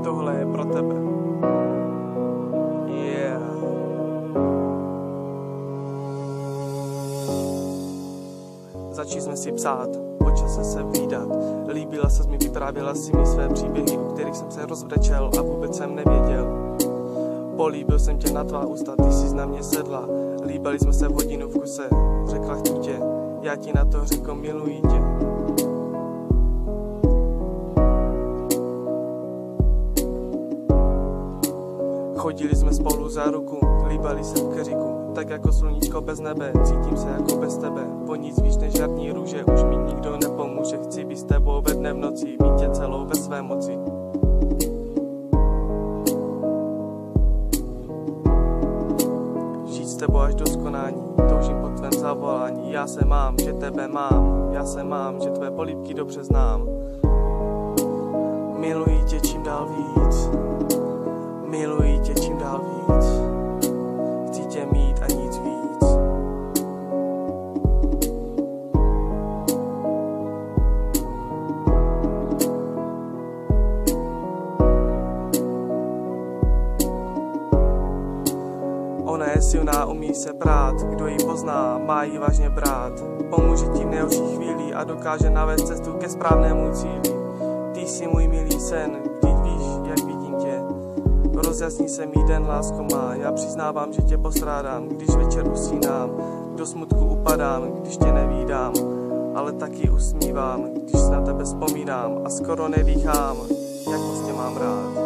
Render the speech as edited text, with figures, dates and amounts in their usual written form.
tohle je pro tebe. Yeah. Začali jsme si psát, po čase se vídat. Líbila ses mi, vyprávěla si mi své příběhy, u kterých jsem se rozbrečel a vůbec jsem nevěděl. Políbil jsem tě na tvá ústa, ty jsi na mě sedla. Líbili jsme se v hodinu v kuse, řekla chci tě, já ti na to řekl miluji tě. Chodili jsme spolu za ruku, líbali se v keříku, tak jako sluníčko bez nebe, cítím se jako bez tebe. Po nic víš než jarní růže, už mi nikdo nepomůže, chci být s tebou ve dne v noci, mít tě celou ve své moci. Žít s tebou až do skonání, toužím po tvém zavolání, já se mám, že tebe mám, já se mám, že tvé políbky dobře znám. Miluji tě čím dál víc, miluji tě čím dál víc, chci tě mít a nic víc. Ona je silná, umí se prát, kdo ji pozná, má ji vážně brát. Pomůže ti v nejhorší chvíli a dokáže navést cestu ke správnému cíli. Ty jsi můj milý sen, vždyť víš, jak vidím tě. Rozjasní se mi den, lásko má, já přiznávám, že tě postrádám, když večer usínám, do smutku upadám, když tě nevídám, ale taky usmívám, když na tebe vzpomínám a skoro nedýchám, jak moc tě mám rád.